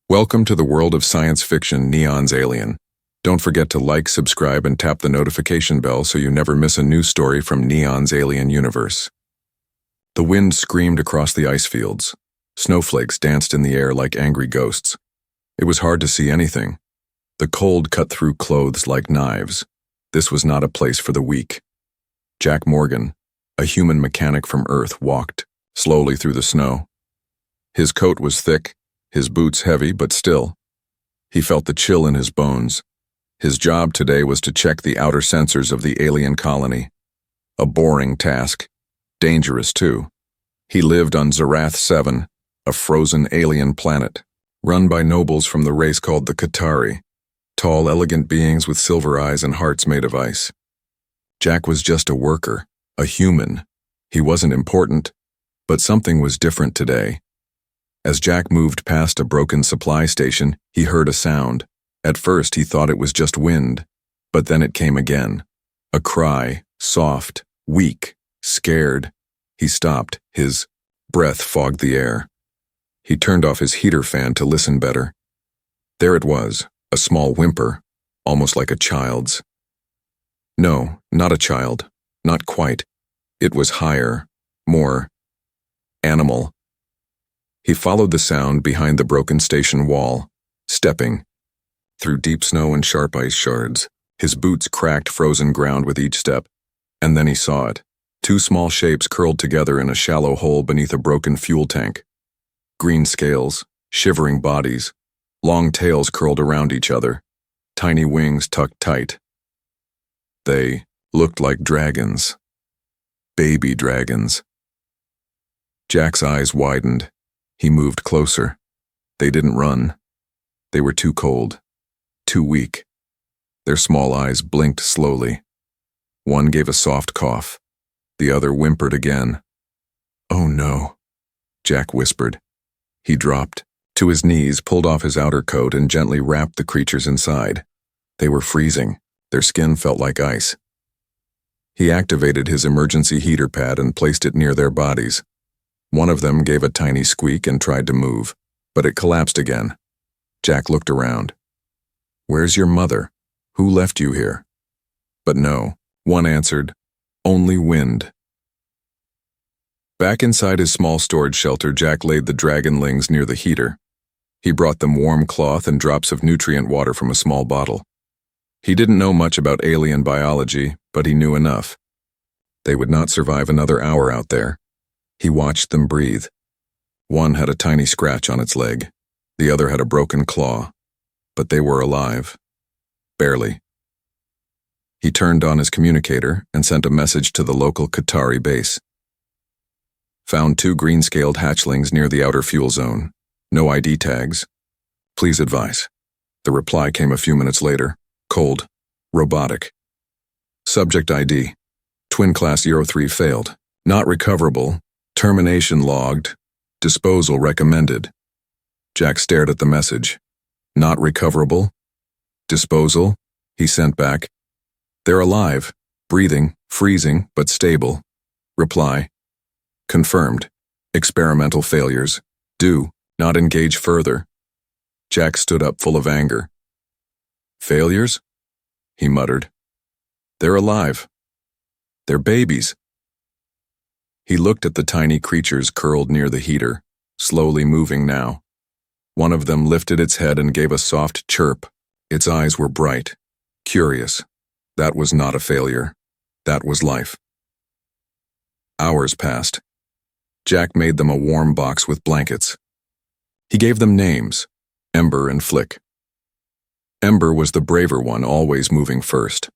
Welcome to the world of science fiction Neon's Alien. Don't forget to like, subscribe, and tap the notification bell so you never miss a new story from Neon's Alien universe. The wind screamed across the ice fields. Snowflakes danced in the air like angry ghosts. It was hard to see anything. The cold cut through clothes like knives. This was not a place for the weak. Jack Morgan, a human mechanic from Earth, walked slowly through the snow. His coat was thick, his boots heavy, but still. He felt the chill in his bones. His job today was to check the outer sensors of the alien colony. A boring task. Dangerous, too. He lived on Zarath 7, a frozen alien planet, run by nobles from the race called the Qatari, tall, elegant beings with silver eyes and hearts made of ice. Jack was just a worker, a human. He wasn't important, but something was different today. As Jack moved past a broken supply station, he heard a sound. At first, he thought it was just wind, but then it came again. A cry, soft, weak, scared. He stopped. His breath fogged the air. He turned off his heater fan to listen better. There it was, a small whimper, almost like a child's. No, not a child. Not quite. It was higher, more animal. He followed the sound behind the broken station wall, stepping through deep snow and sharp ice shards. His boots cracked frozen ground with each step, and then he saw it. Two small shapes curled together in a shallow hole beneath a broken fuel tank. Green scales, shivering bodies, long tails curled around each other, tiny wings tucked tight. They looked like dragons. Baby dragons. Jack's eyes widened. He moved closer. They didn't run. They were too cold, too weak. Their small eyes blinked slowly. One gave a soft cough. The other whimpered again. "Oh no," Jack whispered. He dropped to his knees, pulled off his outer coat, and gently wrapped the creatures inside. They were freezing. Their skin felt like ice. He activated his emergency heater pad and placed it near their bodies. One of them gave a tiny squeak and tried to move, but it collapsed again. Jack looked around. "Where's your mother? Who left you here?" But no, one answered, "Only wind." Back inside his small storage shelter, Jack laid the dragonlings near the heater. He brought them warm cloth and drops of nutrient water from a small bottle. He didn't know much about alien biology, but he knew enough. They would not survive another hour out there. He watched them breathe. One had a tiny scratch on its leg. The other had a broken claw. But they were alive. Barely. He turned on his communicator and sent a message to the local Qatari base. Found 2 green-scaled hatchlings near the outer fuel zone. No ID tags. Please advise. The reply came a few minutes later. Cold. Robotic. Subject ID. Twin Class 03 failed. Not recoverable. Termination logged. Disposal recommended. Jack stared at the message. Not recoverable? Disposal? He sent back. They're alive, breathing, freezing, but stable. Reply. Confirmed. Experimental failures. Do not engage further. Jack stood up full of anger. Failures? He muttered. They're alive. They're babies. He looked at the tiny creatures curled near the heater, slowly moving now. One of them lifted its head and gave a soft chirp. Its eyes were bright, curious. That was not a failure. That was life. Hours passed. Jack made them a warm box with blankets. He gave them names, Ember and Flick. Ember was the braver one, always moving first.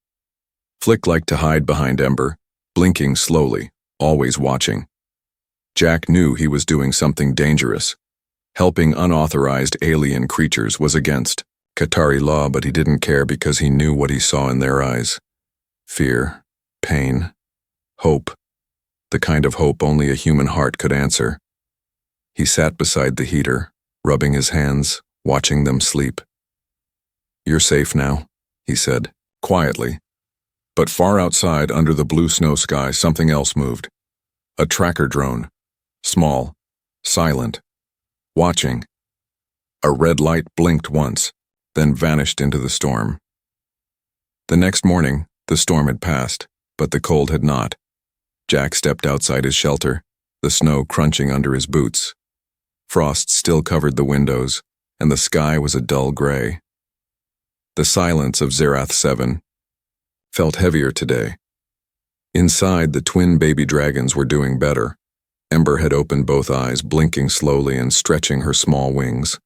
Flick liked to hide behind Ember, blinking slowly, always watching. Jack knew he was doing something dangerous. Helping unauthorized alien creatures was against Qatari law, but he didn't care because he knew what he saw in their eyes. Fear, pain, hope. The kind of hope only a human heart could answer. He sat beside the heater, rubbing his hands, watching them sleep. "You're safe now," he said, quietly. But far outside, under the blue snow sky, something else moved. A tracker drone. Small. Silent. Watching. A red light blinked once, then vanished into the storm. The next morning, the storm had passed, but the cold had not. Jack stepped outside his shelter, the snow crunching under his boots. Frost still covered the windows, and the sky was a dull gray. The silence of Zerath 7 felt heavier today. Inside, the twin baby dragons were doing better. Ember had opened both eyes, blinking slowly and stretching her small wings.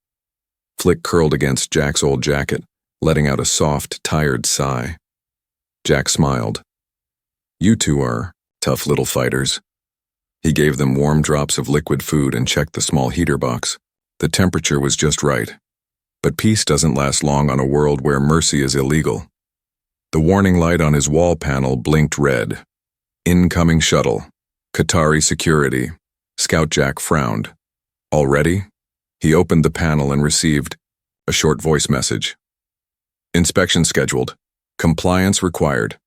Flick curled against Jack's old jacket, letting out a soft, tired sigh. Jack smiled. "You two are tough little fighters." He gave them warm drops of liquid food and checked the small heater box. The temperature was just right. But peace doesn't last long on a world where mercy is illegal. The warning light on his wall panel blinked red. Incoming shuttle. Qatari security. Scout Jack frowned. Already? He opened the panel and received a short voice message. Inspection scheduled. Compliance required.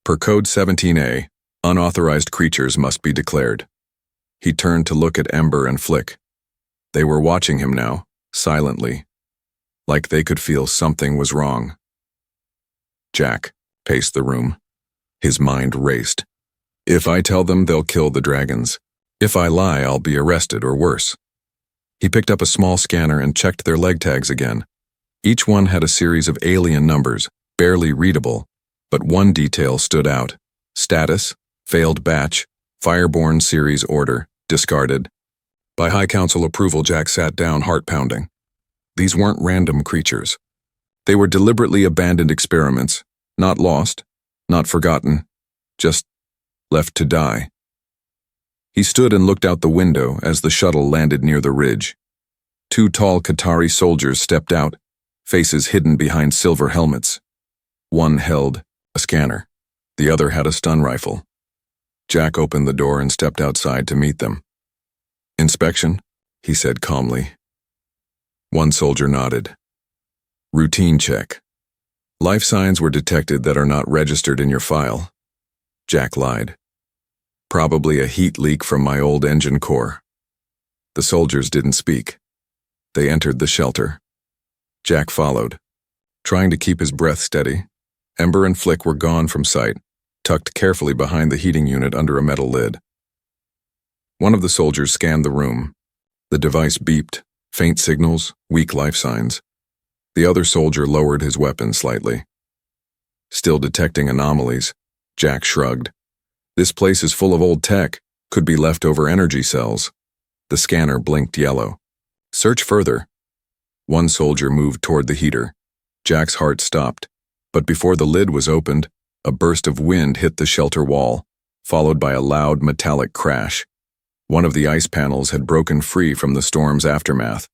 Per Code 17A, unauthorized creatures must be declared. He turned to look at Ember and Flick. They were watching him now, silently, like they could feel something was wrong. Jack paced the room. His mind raced. If I tell them, they'll kill the dragons. If I lie, I'll be arrested or worse. He picked up a small scanner and checked their leg tags again. Each one had a series of alien numbers, barely readable, but one detail stood out. Status, failed batch, Fireborn series order, discarded. By High Council approval, Jack sat down, heart pounding. These weren't random creatures. They were deliberately abandoned experiments, not lost, not forgotten, just left to die. He stood and looked out the window as the shuttle landed near the ridge. Two tall Qatari soldiers stepped out, faces hidden behind silver helmets. One held a scanner. The other had a stun rifle. Jack opened the door and stepped outside to meet them. Inspection, he said calmly. One soldier nodded. Routine check. Life signs were detected that are not registered in your file. Jack lied. Probably a heat leak from my old engine core. The soldiers didn't speak. They entered the shelter. Jack followed, trying to keep his breath steady. Ember and Flick were gone from sight, tucked carefully behind the heating unit under a metal lid. One of the soldiers scanned the room. The device beeped, faint signals, weak life signs. The other soldier lowered his weapon slightly. Still detecting anomalies, Jack shrugged. This place is full of old tech, could be leftover energy cells. The scanner blinked yellow. Search further. One soldier moved toward the heater. Jack's heart stopped, but before the lid was opened, a burst of wind hit the shelter wall, followed by a loud metallic crash. One of the ice panels had broken free from the storm's aftermath.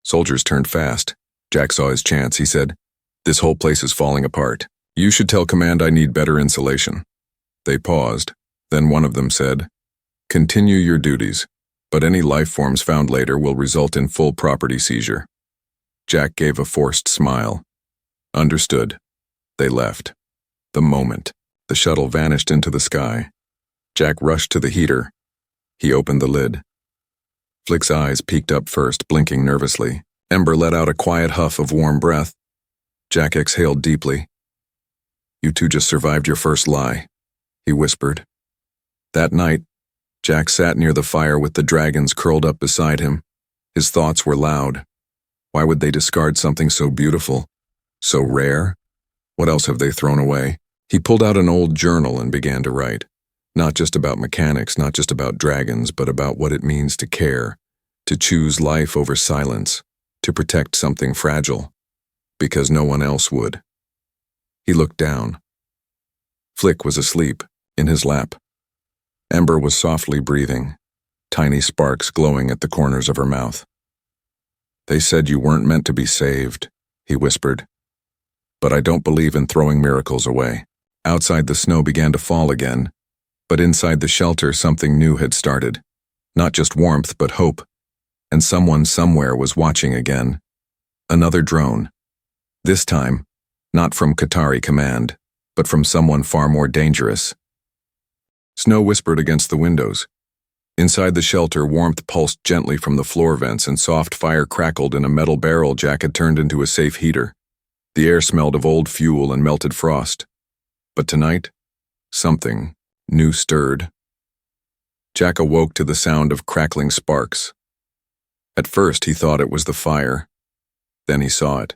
Soldiers turned fast. Jack saw his chance. He said, "This whole place is falling apart. You should tell command I need better insulation." They paused. Then one of them said, "Continue your duties, but any life forms found later will result in full property seizure." Jack gave a forced smile. Understood. They left. The moment the shuttle vanished into the sky, Jack rushed to the heater. He opened the lid. Flick's eyes peeked up first, blinking nervously. Ember let out a quiet huff of warm breath. Jack exhaled deeply. "You two just survived your first lie," he whispered. That night, Jack sat near the fire with the dragons curled up beside him. His thoughts were loud. Why would they discard something so beautiful, so rare? What else have they thrown away? He pulled out an old journal and began to write. Not just about mechanics, not just about dragons, but about what it means to care, to choose life over silence, to protect something fragile, because no one else would. He looked down. Flick was asleep, in his lap. Ember was softly breathing, tiny sparks glowing at the corners of her mouth. "They said you weren't meant to be saved," he whispered. "But I don't believe in throwing miracles away." Outside, the snow began to fall again, but inside the shelter something new had started. Not just warmth, but hope. And someone somewhere was watching again. Another drone. This time, not from Qatari command, but from someone far more dangerous. Snow whispered against the windows. Inside the shelter, warmth pulsed gently from the floor vents and soft fire crackled in a metal barrel Jack had turned into a safe heater. The air smelled of old fuel and melted frost. But tonight, something new stirred. Jack awoke to the sound of crackling sparks. At first, he thought it was the fire. Then he saw it.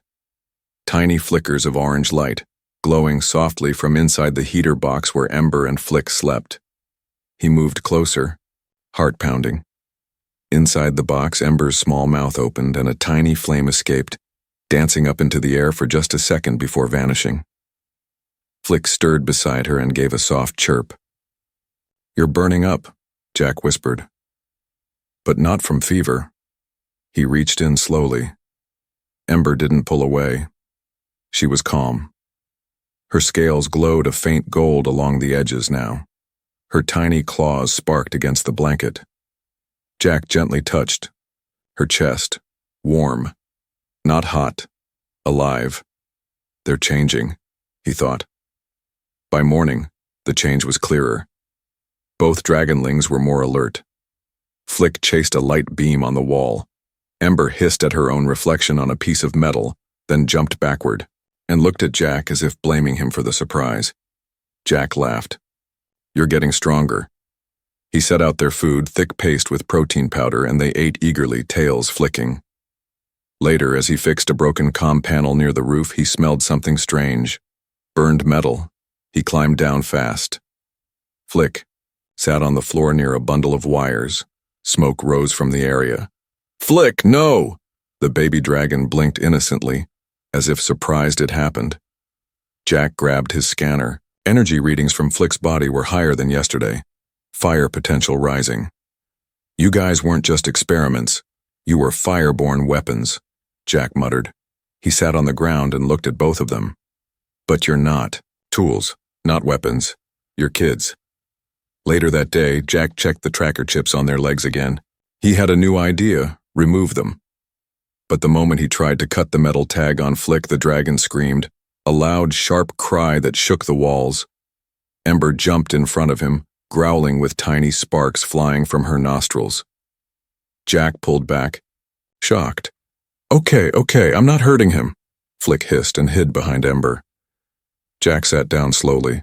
Tiny flickers of orange light, glowing softly from inside the heater box where Ember and Flick slept. He moved closer, heart pounding. Inside the box, Ember's small mouth opened and a tiny flame escaped, dancing up into the air for just a second before vanishing. Flick stirred beside her and gave a soft chirp. "You're burning up," Jack whispered. "But not from fever." He reached in slowly. Ember didn't pull away. She was calm. Her scales glowed a faint gold along the edges now. Her tiny claws sparked against the blanket. Jack gently touched her chest, warm, not hot, alive. "They're changing," he thought. By morning, the change was clearer. Both dragonlings were more alert. Flick chased a light beam on the wall. Ember hissed at her own reflection on a piece of metal, then jumped backward, and looked at Jack as if blaming him for the surprise. Jack laughed. "You're getting stronger." He set out their food, thick paste with protein powder, and they ate eagerly, tails flicking. Later, as he fixed a broken comm panel near the roof, he smelled something strange. Burned metal. He climbed down fast. Flick sat on the floor near a bundle of wires. Smoke rose from the area. "Flick, no!" The baby dragon blinked innocently, as if surprised it happened. Jack grabbed his scanner. Energy readings from Flick's body were higher than yesterday. Fire potential rising. "You guys weren't just experiments. You were fireborn weapons," Jack muttered. He sat on the ground and looked at both of them. "But you're not. Tools, not weapons. You're kids." Later that day, Jack checked the tracker chips on their legs again. He had a new idea: remove them. But the moment he tried to cut the metal tag on Flick, the dragon screamed, a loud, sharp cry that shook the walls. Ember jumped in front of him, growling with tiny sparks flying from her nostrils. Jack pulled back, shocked. Okay, I'm not hurting him," Flick hissed and hid behind Ember. Jack sat down slowly.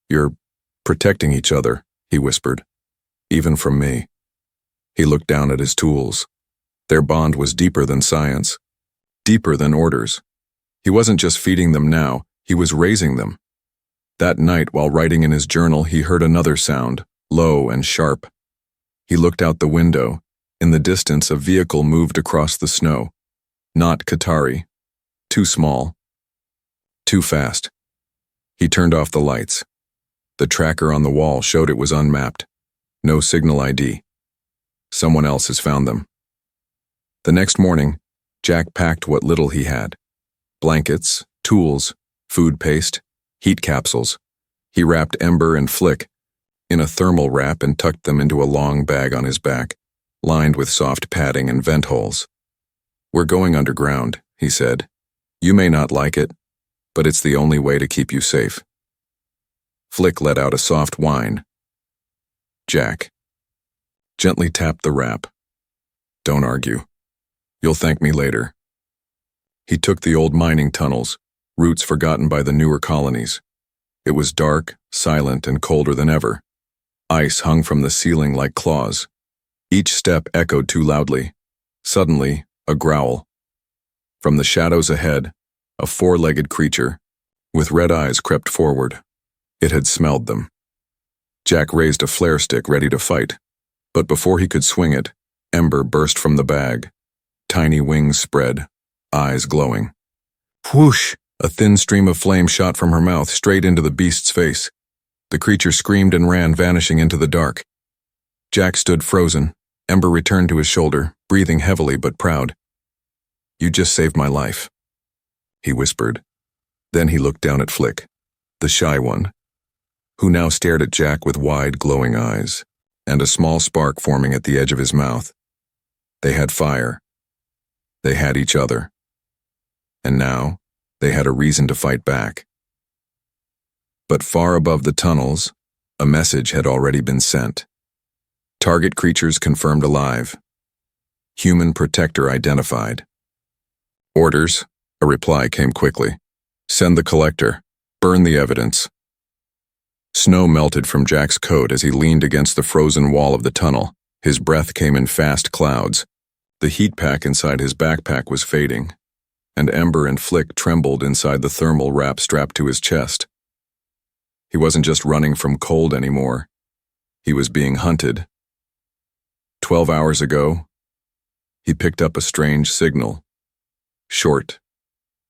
"You're protecting each other," he whispered. "Even from me." He looked down at his tools. Their bond was deeper than science, deeper than orders. He wasn't just feeding them now, he was raising them. That night, while writing in his journal, he heard another sound, low and sharp. He looked out the window. In the distance, a vehicle moved across the snow. Not Qatari. Too small. Too fast. He turned off the lights. The tracker on the wall showed it was unmapped. No signal ID. Someone else has found them. The next morning, Jack packed what little he had. Blankets, tools, food paste, heat capsules. He wrapped Ember and Flick in a thermal wrap and tucked them into a long bag on his back, lined with soft padding and vent holes. "We're going underground," he said. "You may not like it, but it's the only way to keep you safe." Flick let out a soft whine. Jack gently tapped the wrap. "Don't argue. You'll thank me later." He took the old mining tunnels, routes forgotten by the newer colonies. It was dark, silent, and colder than ever. Ice hung from the ceiling like claws. Each step echoed too loudly. Suddenly, a growl. From the shadows ahead, a four-legged creature, with red eyes, crept forward. It had smelled them. Jack raised a flare stick ready to fight, but before he could swing it, Ember burst from the bag. Tiny wings spread, eyes glowing. Whoosh! A thin stream of flame shot from her mouth straight into the beast's face. The creature screamed and ran, vanishing into the dark. Jack stood frozen. Ember returned to his shoulder, breathing heavily but proud. "You just saved my life," he whispered. Then he looked down at Flick, the shy one, who now stared at Jack with wide, glowing eyes, and a small spark forming at the edge of his mouth. They had fire. They had each other. And now, they had a reason to fight back. But far above the tunnels, a message had already been sent. Target creatures confirmed alive. Human protector identified. Orders, a reply came quickly. Send the collector. Burn the evidence. Snow melted from Jack's coat as he leaned against the frozen wall of the tunnel. His breath came in fast clouds. The heat pack inside his backpack was fading, and Ember and Flick trembled inside the thermal wrap strapped to his chest. He wasn't just running from cold anymore. He was being hunted. 12 hours ago, he picked up a strange signal. Short,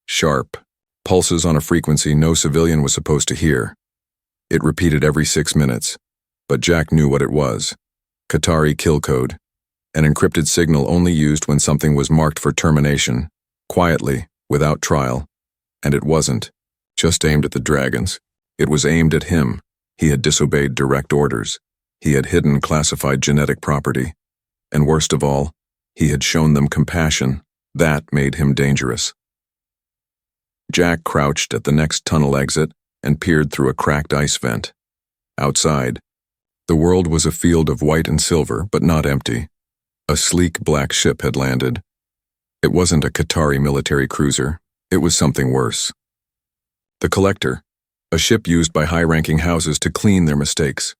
sharp, pulses on a frequency no civilian was supposed to hear. It repeated every 6 minutes, but Jack knew what it was. Qatari kill code, an encrypted signal only used when something was marked for termination, quietly, without trial. And it wasn't just aimed at the dragons. It was aimed at him. He had disobeyed direct orders. He had hidden classified genetic property. And worst of all, he had shown them compassion. That made him dangerous. Jack crouched at the next tunnel exit and peered through a cracked ice vent. Outside, the world was a field of white and silver, but not empty. A sleek black ship had landed. It wasn't a Qatari military cruiser. It was something worse. The Collector, a ship used by high-ranking houses to clean their mistakes.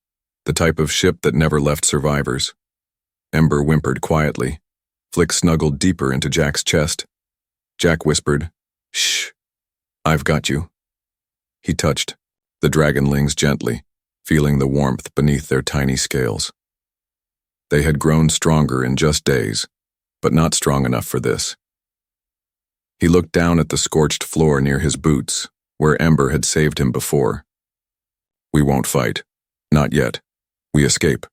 The type of ship that never left survivors. Ember whimpered quietly. Flick snuggled deeper into Jack's chest. Jack whispered, "Shh, I've got you." He touched the dragonlings gently, feeling the warmth beneath their tiny scales. They had grown stronger in just days, but not strong enough for this. He looked down at the scorched floor near his boots, where Ember had saved him before. "We won't fight. Not yet. We escape."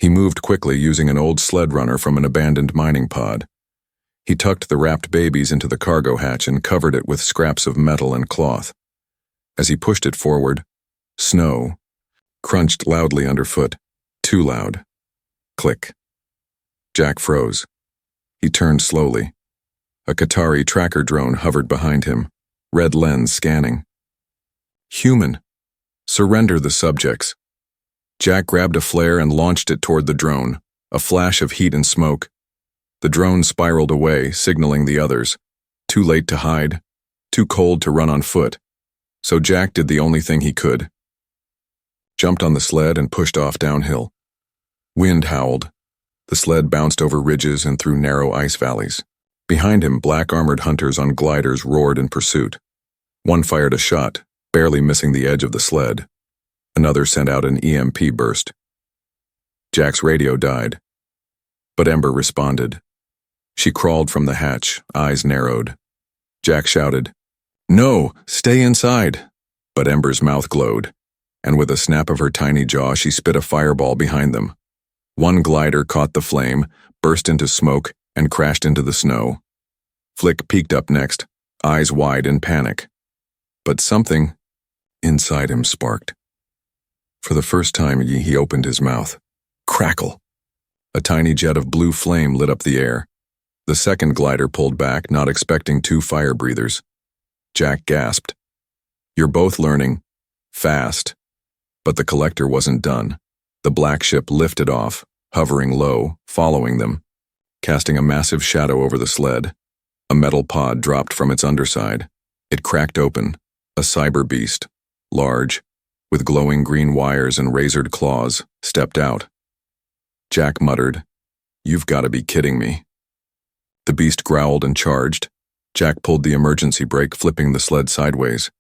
He moved quickly using an old sled runner from an abandoned mining pod. He tucked the wrapped babies into the cargo hatch and covered it with scraps of metal and cloth. As he pushed it forward, snow crunched loudly underfoot, too loud. Click. Jack froze. He turned slowly. A Qatari tracker drone hovered behind him, red lens scanning. "Human. Surrender the subjects." Jack grabbed a flare and launched it toward the drone, a flash of heat and smoke. The drone spiraled away, signaling the others. Too late to hide, too cold to run on foot. So Jack did the only thing he could. Jumped on the sled and pushed off downhill. Wind howled. The sled bounced over ridges and through narrow ice valleys. Behind him, black-armored hunters on gliders roared in pursuit. One fired a shot, barely missing the edge of the sled. Another sent out an EMP burst. Jack's radio died, but Ember responded. She crawled from the hatch, eyes narrowed. Jack shouted, "No, stay inside!" But Ember's mouth glowed, and with a snap of her tiny jaw, she spit a fireball behind them. One glider caught the flame, burst into smoke, and crashed into the snow. Flick peeked up next, eyes wide in panic. But something inside him sparked. For the first time, he opened his mouth. Crackle! A tiny jet of blue flame lit up the air. The second glider pulled back, not expecting two fire breathers. Jack gasped. "You're both learning. Fast." But the Collector wasn't done. The black ship lifted off, hovering low, following them, casting a massive shadow over the sled. A metal pod dropped from its underside. It cracked open. A cyber beast, large, with glowing green wires and razored claws, stepped out. Jack muttered, "You've got to be kidding me." The beast growled and charged. Jack pulled the emergency brake, flipping the sled sideways.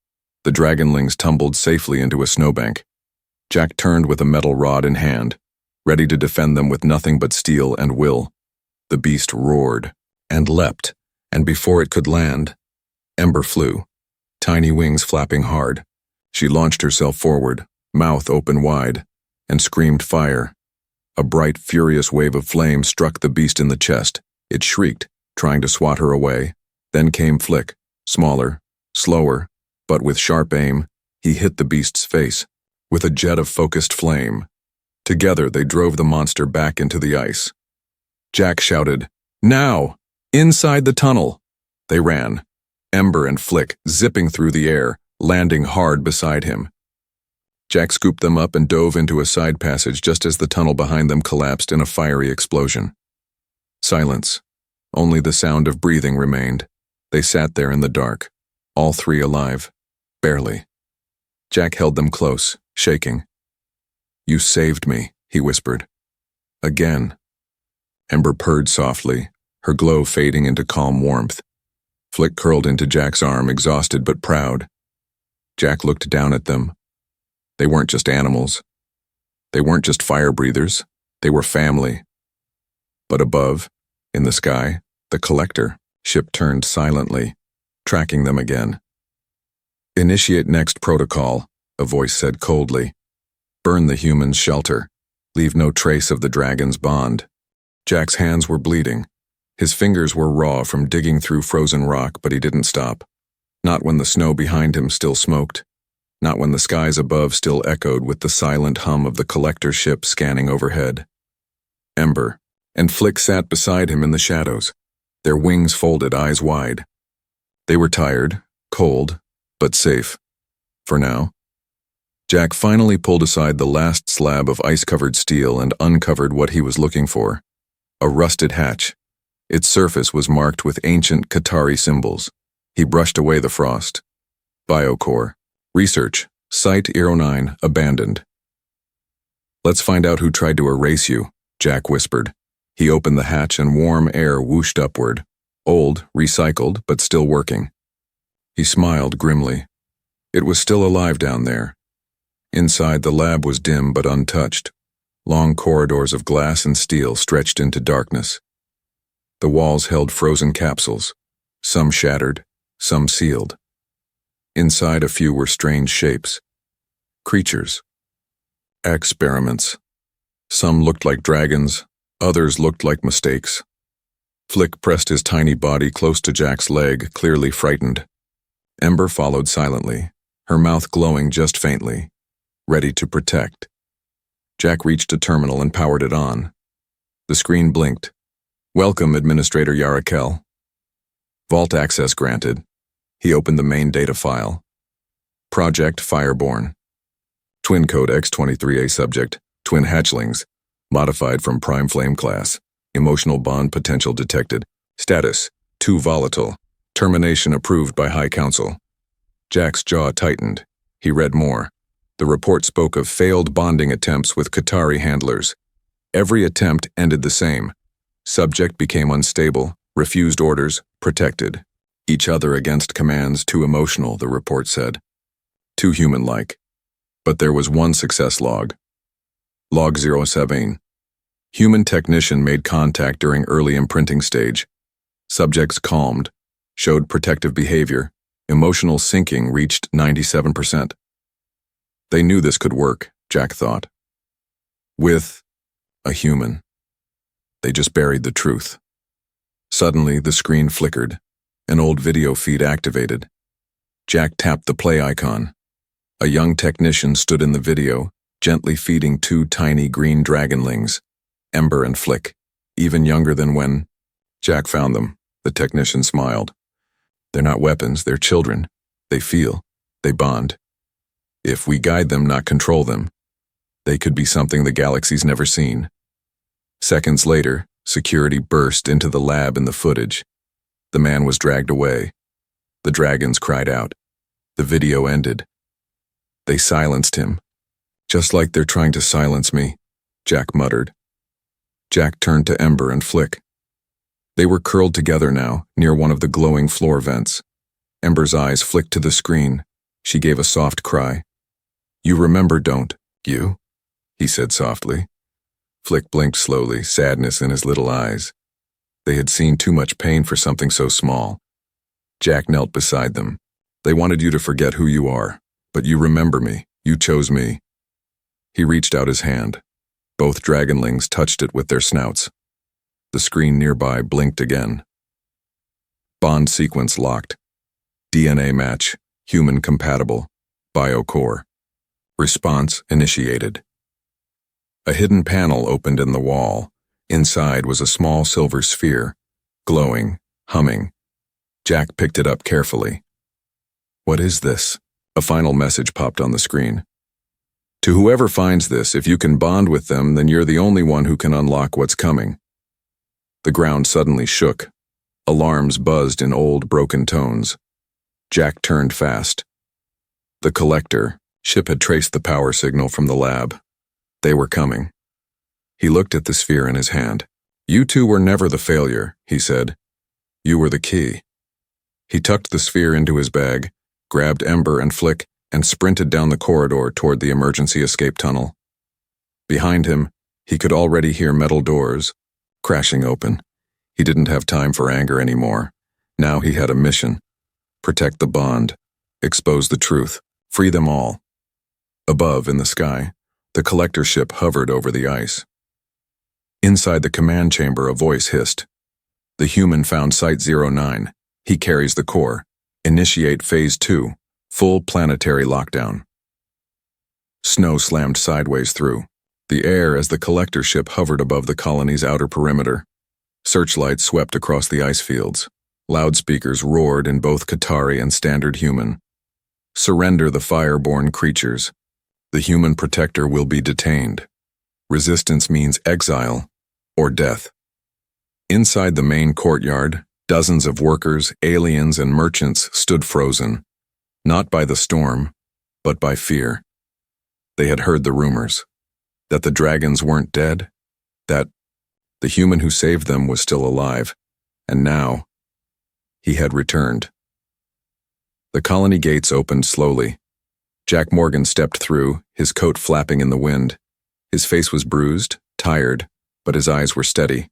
The dragonlings tumbled safely into a snowbank. Jack turned with a metal rod in hand, ready to defend them with nothing but steel and will. The beast roared and leapt, and before it could land, Ember flew, tiny wings flapping hard. She launched herself forward, mouth open wide, and screamed fire. A bright, furious wave of flame struck the beast in the chest. It shrieked, trying to swat her away. Then came Flick, smaller, slower, but with sharp aim. He hit the beast's face, with a jet of focused flame. Together they drove the monster back into the ice. Jack shouted, "Now! Inside the tunnel!" They ran, Ember and Flick zipping through the air, landing hard beside him. Jack scooped them up and dove into a side passage just as the tunnel behind them collapsed in a fiery explosion. Silence. Only the sound of breathing remained. They sat there in the dark, all three alive. Barely. Jack held them close, shaking. "You saved me," he whispered. "Again." Ember purred softly, her glow fading into calm warmth. Flick curled into Jack's arm, exhausted but proud. Jack looked down at them. They weren't just animals. They weren't just fire breathers. They were family. But above, in the sky, the collector ship turned silently, tracking them again. "Initiate next protocol," a voice said coldly. "Burn the humans' shelter. Leave no trace of the dragon's bond." Jack's hands were bleeding. His fingers were raw from digging through frozen rock, but he didn't stop. Not when the snow behind him still smoked. Not when the skies above still echoed with the silent hum of the collector ship scanning overhead. Ember and Flick sat beside him in the shadows, their wings folded, eyes wide. They were tired, cold, but safe. For now. Jack finally pulled aside the last slab of ice-covered steel and uncovered what he was looking for. A rusted hatch. Its surface was marked with ancient Qatari symbols. He brushed away the frost. Biocore. Research. Site 09 abandoned. "Let's find out who tried to erase you," Jack whispered. He opened the hatch and warm air whooshed upward. Old, recycled, but still working. He smiled grimly. It was still alive down there. Inside, the lab was dim but untouched. Long corridors of glass and steel stretched into darkness. The walls held frozen capsules, some shattered, some sealed. Inside, a few were strange shapes. Creatures. Experiments. Some looked like dragons, others looked like mistakes. Flick pressed his tiny body close to Jack's leg, clearly frightened. Ember followed silently, her mouth glowing just faintly, ready to protect. Jack reached a terminal and powered it on. The screen blinked. "Welcome, Administrator Yarakel." Vault access granted. He opened the main data file. Project Fireborn. Twin Code X-23A subject, twin hatchlings, modified from prime flame class. Emotional bond potential detected. Status, too volatile. Termination approved by High Council. Jack's jaw tightened. He read more. The report spoke of failed bonding attempts with Qatari handlers. Every attempt ended the same. Subject became unstable, refused orders, protected. Each other against commands too emotional, the report said. Too human-like. But there was one success log. Log 07. Human technician made contact during early imprinting stage. Subjects calmed, showed protective behavior. Emotional syncing reached 97%. They knew this could work, Jack thought. With a human. They just buried the truth. Suddenly, the screen flickered. An old video feed activated. Jack tapped the play icon. A young technician stood in the video, gently feeding two tiny green dragonlings, Ember and Flick, even younger than when Jack found them. The technician smiled. They're not weapons, they're children. They feel. They bond. If we guide them, not control them, they could be something the galaxy's never seen. Seconds later, security burst into the lab in the footage. The man was dragged away. The dragons cried out. The video ended. They silenced him. Just like they're trying to silence me, Jack muttered. Jack turned to Ember and Flick. They were curled together now, near one of the glowing floor vents. Ember's eyes flicked to the screen. She gave a soft cry. You remember, don't you? He said softly. Flick blinked slowly, sadness in his little eyes. They had seen too much pain for something so small. Jack knelt beside them. They wanted you to forget who you are, but you remember me. You chose me. He reached out his hand. Both dragonlings touched it with their snouts. The screen nearby blinked again. Bond sequence locked. DNA match, human compatible, biocore. Response initiated. A hidden panel opened in the wall. Inside was a small silver sphere, glowing, humming. Jack picked it up carefully. What is this? A final message popped on the screen. To whoever finds this, if you can bond with them, then you're the only one who can unlock what's coming. The ground suddenly shook. Alarms buzzed in old, broken tones. Jack turned fast. The collector ship had traced the power signal from the lab. They were coming. He looked at the sphere in his hand. You two were never the failure, he said. You were the key. He tucked the sphere into his bag, grabbed Ember and Flick, and sprinted down the corridor toward the emergency escape tunnel. Behind him, he could already hear metal doors crashing open. He didn't have time for anger anymore. Now he had a mission. Protect the bond. Expose the truth. Free them all. Above, in the sky, the collector ship hovered over the ice. Inside the command chamber, a voice hissed. The human found Site 09. He carries the core. Initiate Phase 2. Full planetary lockdown. Snow slammed sideways through the air as the collector ship hovered above the colony's outer perimeter. Searchlights swept across the ice fields. Loudspeakers roared in both Qatari and Standard Human. Surrender the fire-born creatures. The human protector will be detained. Resistance means exile or death. Inside the main courtyard, dozens of workers, aliens, and merchants stood frozen, not by the storm, but by fear. They had heard the rumors, that the dragons weren't dead, that the human who saved them was still alive, and now he had returned. The colony gates opened slowly. Jack Morgan stepped through, his coat flapping in the wind. His face was bruised, tired, but his eyes were steady.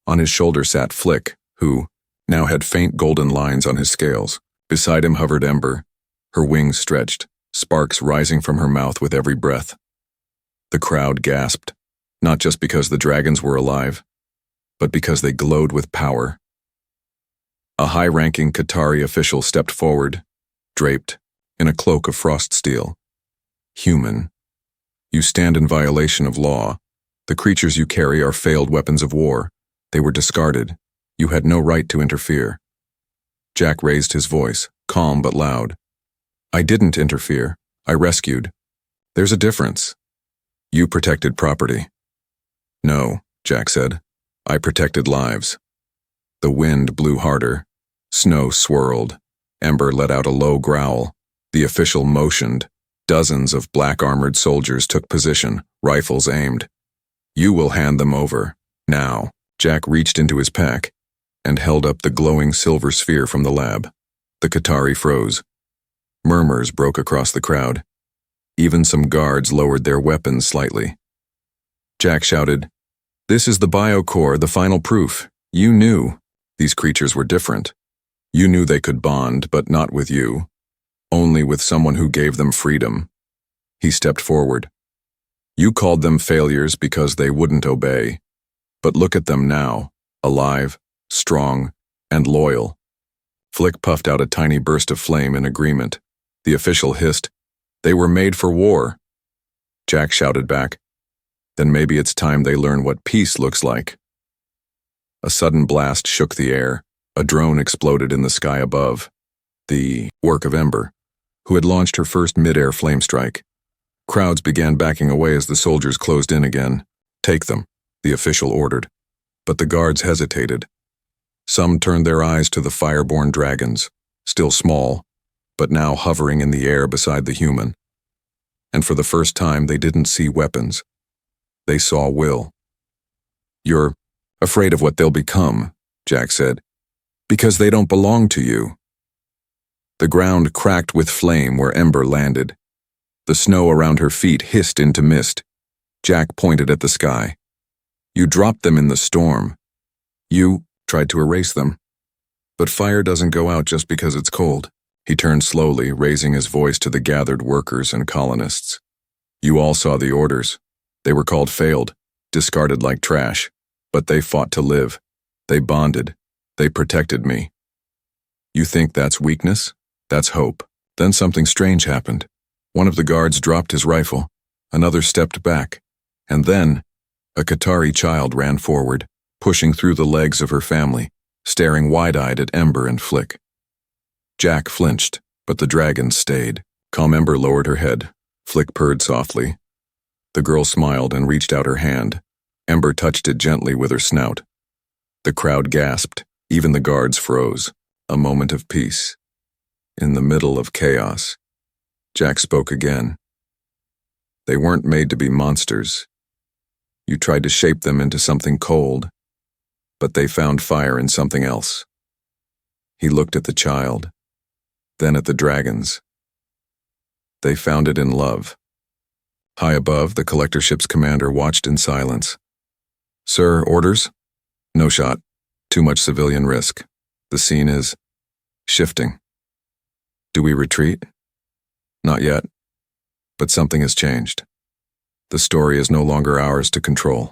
On his shoulder sat Flick, who now had faint golden lines on his scales. Beside him hovered Ember, her wings stretched, sparks rising from her mouth with every breath. The crowd gasped, not just because the dragons were alive, but because they glowed with power. A high-ranking Qatari official stepped forward, draped in a cloak of frost steel. Human, you stand in violation of law. The creatures you carry are failed weapons of war. They were discarded. You had no right to interfere. Jack raised his voice, calm but loud. I didn't interfere. I rescued. There's a difference. You protected property. No, Jack said. I protected lives. The wind blew harder. Snow swirled. Ember let out a low growl. The official motioned. Dozens of black-armored soldiers took position, rifles aimed. You will hand them over. Now. Jack reached into his pack and held up the glowing silver sphere from the lab. The Qatari froze. Murmurs broke across the crowd. Even some guards lowered their weapons slightly. Jack shouted, This is the biocore, the final proof. You knew these creatures were different. You knew they could bond, but not with you. Only with someone who gave them freedom. He stepped forward. You called them failures because they wouldn't obey. But look at them now, alive, strong, and loyal. Flick puffed out a tiny burst of flame in agreement. The official hissed, They were made for war. Jack shouted back, Then maybe it's time they learn what peace looks like. A sudden blast shook the air. A drone exploded in the sky above. The work of Ember, who had launched her first mid-air flame strike. Crowds began backing away as the soldiers closed in again. Take them, the official ordered. But the guards hesitated. Some turned their eyes to the fire-born dragons, still small, but now hovering in the air beside the human. And for the first time, they didn't see weapons. They saw will. You're afraid of what they'll become, Jack said, because they don't belong to you. The ground cracked with flame where Ember landed. The snow around her feet hissed into mist. Jack pointed at the sky. You dropped them in the storm. You tried to erase them. But fire doesn't go out just because it's cold. He turned slowly, raising his voice to the gathered workers and colonists. You all saw the orders. They were called failed, discarded like trash. But they fought to live. They bonded. They protected me. You think that's weakness? That's hope. Then something strange happened. One of the guards dropped his rifle. Another stepped back. And then, a Qatari child ran forward, pushing through the legs of her family, staring wide-eyed at Ember and Flick. Jack flinched, but the dragons stayed. Calm Ember lowered her head. Flick purred softly. The girl smiled and reached out her hand. Ember touched it gently with her snout. The crowd gasped. Even the guards froze. A moment of peace. In the middle of chaos, Jack spoke again. They weren't made to be monsters. You tried to shape them into something cold, but they found fire in something else. He looked at the child, then at the dragons. They found it in love. High above, the collector ship's commander watched in silence. Sir, orders? No shot. Too much civilian risk. The scene is shifting. Do we retreat? Not yet. But something has changed. The story is no longer ours to control.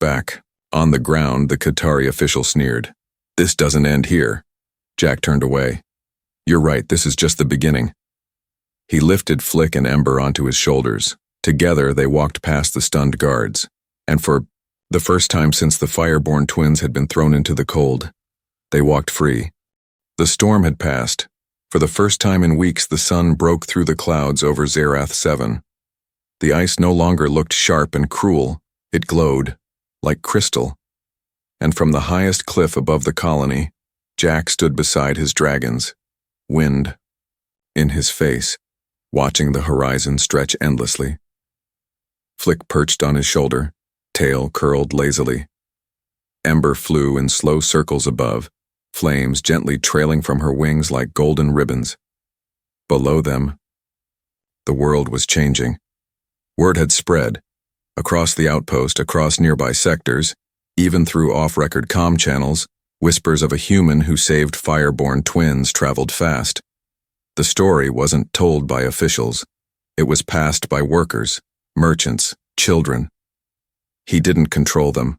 Back, on the ground, the Qatari official sneered. This doesn't end here. Jack turned away. You're right, this is just the beginning. He lifted Flick and Ember onto his shoulders. Together, they walked past the stunned guards. And for the first time since the Fireborn twins had been thrown into the cold, they walked free. The storm had passed. For the first time in weeks, the sun broke through the clouds over Zerath 7. The ice no longer looked sharp and cruel. It glowed, like crystal. And from the highest cliff above the colony, Jack stood beside his dragons, wind in his face, watching the horizon stretch endlessly. Flick perched on his shoulder, tail curled lazily. Ember flew in slow circles above, flames gently trailing from her wings like golden ribbons. Below them, the world was changing. Word had spread, across the outpost, across nearby sectors, even through off-record comm channels, whispers of a human who saved Fireborn twins traveled fast. The story wasn't told by officials. It was passed by workers, merchants, children. He didn't control them.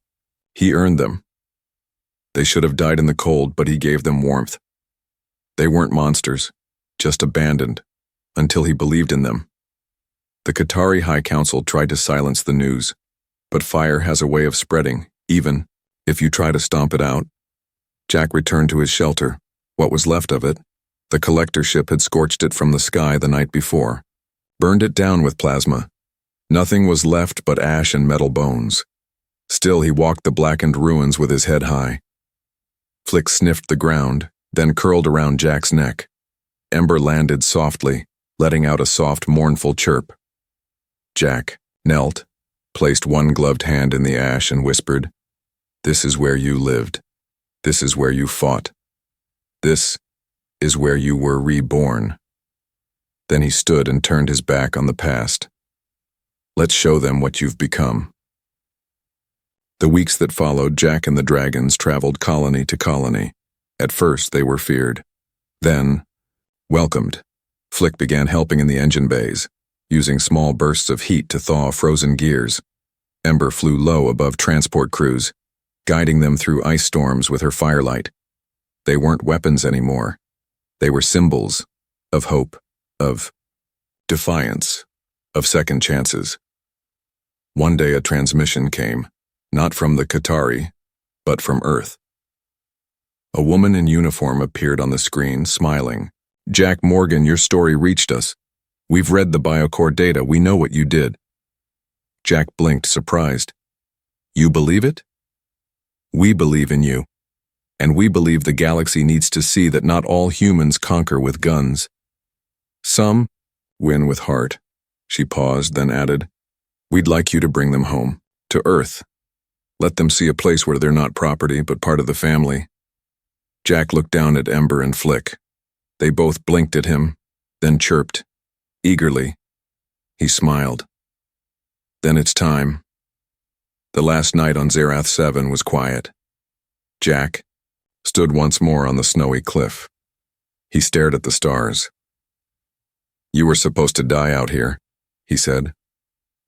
He earned them. They should have died in the cold, but he gave them warmth. They weren't monsters, just abandoned, until he believed in them. The Qatari High Council tried to silence the news, but fire has a way of spreading, even if you try to stomp it out. Jack returned to his shelter. What was left of it? The collector ship had scorched it from the sky the night before, burned it down with plasma. Nothing was left but ash and metal bones. Still, he walked the blackened ruins with his head high. Flick sniffed the ground, then curled around Jack's neck. Ember landed softly, letting out a soft, mournful chirp. Jack knelt, placed one gloved hand in the ash and whispered, "This is where you lived. This is where you fought. This is where you were reborn." Then he stood and turned his back on the past. Let's show them what you've become. The weeks that followed, Jack and the dragons traveled colony to colony. At first, they were feared. Then, welcomed. Flick began helping in the engine bays, using small bursts of heat to thaw frozen gears. Ember flew low above transport crews, guiding them through ice storms with her firelight. They weren't weapons anymore. They were symbols of hope, of defiance, of second chances. One day a transmission came, not from the Qatari, but from Earth. A woman in uniform appeared on the screen, smiling. "Jack Morgan, your story reached us. We've read the biocore data. We know what you did." Jack blinked, surprised. "You believe it?" "We believe in you. And we believe the galaxy needs to see that not all humans conquer with guns. Some win with heart." She paused, then added, "We'd like you to bring them home, to Earth. Let them see a place where they're not property, but part of the family." Jack looked down at Ember and Flick. They both blinked at him, then chirped, eagerly. He smiled. "Then it's time." The last night on Zerath 7 was quiet. Jack stood once more on the snowy cliff. He stared at the stars. "You were supposed to die out here," he said.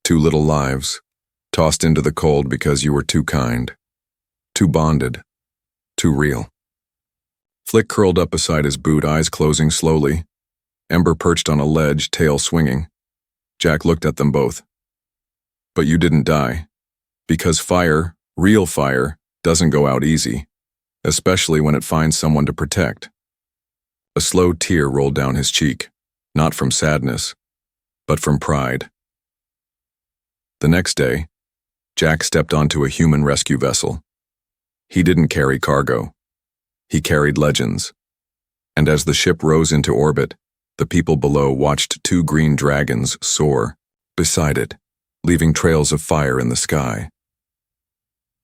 "Two little lives, tossed into the cold because you were too kind, too bonded, too real." Flick curled up beside his boot, eyes closing slowly. Ember perched on a ledge, tail swinging. Jack looked at them both. "But you didn't die. Because fire, real fire, doesn't go out easy, especially when it finds someone to protect." A slow tear rolled down his cheek, not from sadness, but from pride. The next day, Jack stepped onto a human rescue vessel. He didn't carry cargo. He carried legends. And as the ship rose into orbit, the people below watched two green dragons soar beside it, leaving trails of fire in the sky.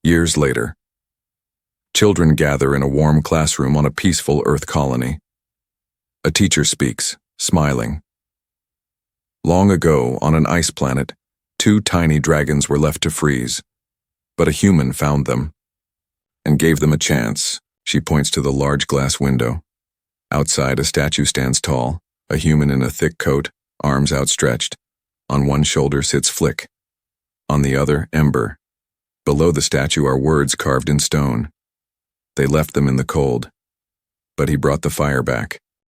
Years later, children gather in a warm classroom on a peaceful Earth colony. A teacher speaks, smiling. Long ago, on an ice planet, two tiny dragons were left to freeze, but a human found them and gave them a chance. She points to the large glass window. Outside, a statue stands tall, a human in a thick coat, arms outstretched. On one shoulder sits Flick. On the other, Ember. Below the statue are words carved in stone. They left them in the cold, but he brought the fire back.